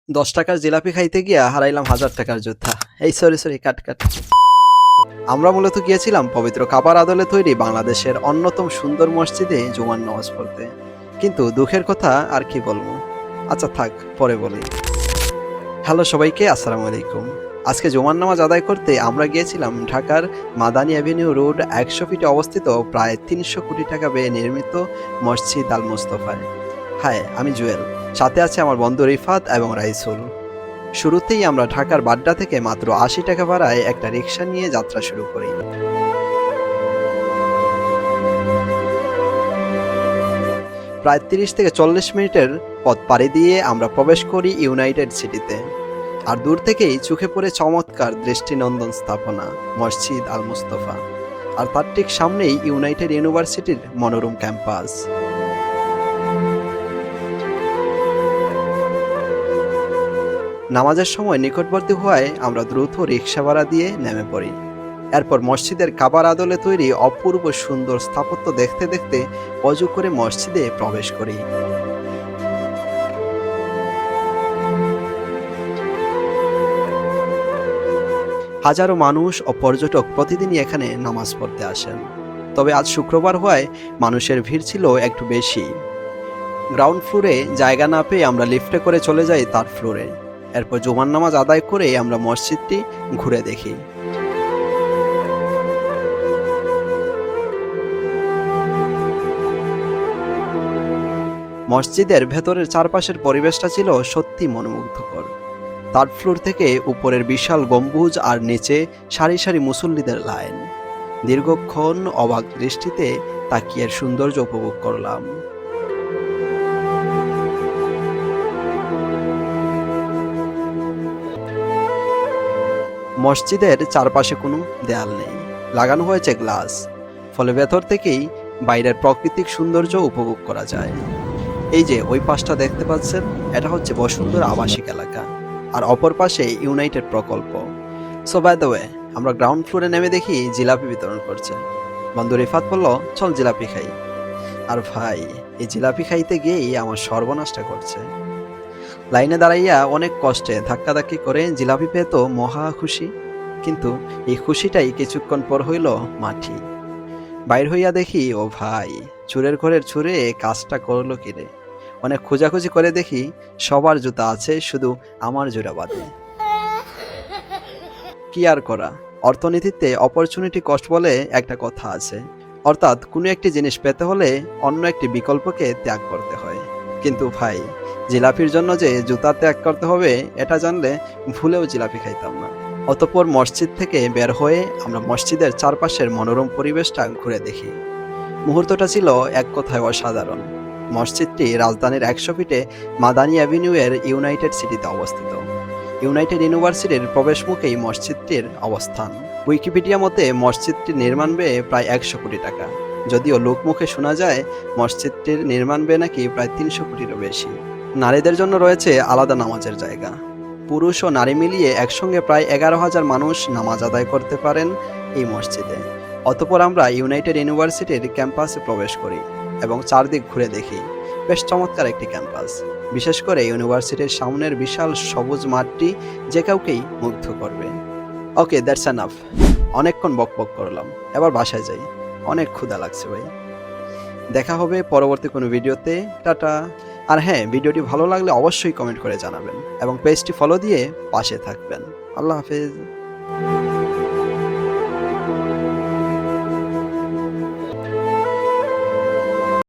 ৳১০ জিলাপি খাইতে গিয়া হারাইলাম ৳১,০০০ যোদ্ধা। এই সরি কাট, কাট। আমরা মূলত গিয়েছিলাম পবিত্র কাবার আদলে তৈরি বাংলাদেশের অন্যতম সুন্দর মসজিদে জুমার নামাজ পড়তে। কিন্তু দুঃখের কথা আর কি বলবো? আচ্ছা থাক, পরে বলি। হ্যালো সবাইকে, আসসালামু আলাইকুম। আজকে জুমার নামাজ আদায় করতে আমরা গিয়েছিলাম ঢাকার মাদানী অ্যাভিনিউ রোড ১০০ ফিটে অবস্থিত প্রায় ৩০০ কোটি টাকা ব্যয়ে নির্মিত মসজিদ আল মুস্তফায়। হাই, আমি জুয়েল। সাথে আছে আমার বন্ধু রিফাত এবং রাইসুল। শুরুতেই আমরা ঢাকার বাড্ডা থেকে মাত্র ৮০ টাকা ভাড়ায় একটা রিক্সা নিয়ে যাত্রা শুরু করি। প্রায় ৩০ থেকে ৪০ মিনিটের পথ পাড়ি দিয়ে আমরা প্রবেশ করি ইউনাইটেড সিটিতে। আর দূর থেকেই চোখে পড়ে চমৎকার দৃষ্টিনন্দন স্থাপনা মসজিদ আল মুস্তফা। আর তার ঠিক সামনেই ইউনাইটেড ইউনিভার্সিটির মনোরম ক্যাম্পাস। নামাজের সময় নিকটবর্তী হওয়ায় আমরা দ্রুত রিক্সা ভাড়া দিয়ে নেমে পড়ি। এরপর মসজিদের কাবার আদলে তৈরি অপূর্ব সুন্দর স্থাপত্য দেখতে দেখতে অজু করে মসজিদে প্রবেশ করি। হাজারো মানুষ ও পর্যটক প্রতিদিনই এখানে নামাজ পড়তে আসেন। তবে আজ শুক্রবার হওয়ায় মানুষের ভিড় ছিল একটু বেশি। গ্রাউন্ড ফ্লোরে জায়গা না পেয়ে আমরা লিফটে করে চলে যাই তার ফ্লোরে। এরপর জুমার নামাজ আদায় করে আমরা মসজিদটি ঘুরে দেখি। মসজিদের ভেতরের চারপাশের পরিবেশটা ছিল সত্যি মনোমুগ্ধকর। থার্ড ফ্লোর থেকে উপরের বিশাল গম্বুজ আর নিচে সারি সারি মুসল্লিদের লাইন। দীর্ঘক্ষণ অবাক দৃষ্টিতে তাকিয়ে সৌন্দর্য উপভোগ করলাম। মসজিদের চারপাশে কোনো দেয়াল নেই, লাগানো হয়েছে গ্লাস। ফলে ভেতর থেকেই বাইরের প্রাকৃতিক সৌন্দর্য উপভোগ করা যায়। এই যে ওই পাশটা দেখতে পাচ্ছেন, এটা হচ্ছে বসুন্ধরা আবাসিক এলাকা। আর অপর পাশে ইউনাইটেড প্রকল্প। সো বাই দ্য ওয়ে, আমরা গ্রাউন্ড ফ্লোরে নেমে দেখি জিলাপি বিতরণ করছে। বন্ধু রিফাত বলল, চল জিলাপি খাই। আর ভাই, এই জিলাপি খাইতে গিয়েই আমার সর্বনাশটা করছে। লাইনে দাঁড়াইয়া অনেক কষ্টে ধাক্কাধাক্কি করে জিলাপি পেয়ে তো মহা খুশি। কিন্তু এই খুশিটাই কিছুক্ষণ পর হইল মাটি। বাইর হইয়া দেখি, ও ভাই, চুরের ঘরের চুরে কাজটা করলো কিরে। অনেক খোঁজাখুঁজি করে দেখি সবার জুতা আছে, শুধু আমার জোড়া বাদে। কি আর করা, অর্থনীতিতে অপরচুনিটি কস্ট বলে একটা কথা আছে। অর্থাৎ কোনো একটি জিনিস পেতে হলে অন্য একটি বিকল্পকে ত্যাগ করতে হয়। কিন্তু ভাই, জিলাপির জন্য যে জুতা ত্যাগ করতে হবে এটা জানলে ভুলেও জিলাপি খাইতাম না। অতঃপর মসজিদ থেকে বের হয়ে আমরা মসজিদের চারপাশের মনোরম পরিবেশটা ঘুরে দেখি। মুহূর্তটা ছিল এক কথায় অসাধারণ। মসজিদটি রাজধানীর ১০০ ফিটে মাদানী অ্যাভিনিউ এর ইউনাইটেড সিটিতে অবস্থিত। ইউনাইটেড ইউনিভার্সিটির প্রবেশমুখেই মসজিদটির অবস্থান। উইকিপিডিয়া মতে মসজিদটির নির্মাণ ব্যয় প্রায় ১০০ কোটি টাকা। যদিও লোকমুখে শোনা যায় মসজিদটির নির্মাণ ব্যয় নাকি প্রায় ৩০০ কোটিরও বেশি। নারীদের জন্য রয়েছে আলাদা নামাজের জায়গা। পুরুষ ও নারী মিলিয়ে একসঙ্গে প্রায় ১১,০০০ মানুষ নামাজ আদায় করতে পারেন এই মসজিদে। অতঃপর আমরা ইউনাইটেড ইউনিভার্সিটির ক্যাম্পাসে প্রবেশ করি এবং চারদিক ঘুরে দেখি। বেশ চমৎকার একটি ক্যাম্পাস। বিশেষ করে ইউনিভার্সিটির সামনের বিশাল সবুজ মাঠটি যে কাউকেই মুগ্ধ করবে। ওকে, দ্যাটস এনাফ। অনেকক্ষণ বকবক করলাম, এবার বাসায় যাই। অনেক ক্ষুধা লাগছে ভাই। দেখা হবে পরবর্তী কোনো ভিডিওতে। টাটা। আর হ্যাঁ, ভিডিওটি ভালো লাগলে অবশ্যই কমেন্ট করে জানাবেন এবং পেজটি ফলো দিয়ে পাশে থাকবেন। আল্লাহ হাফেজ।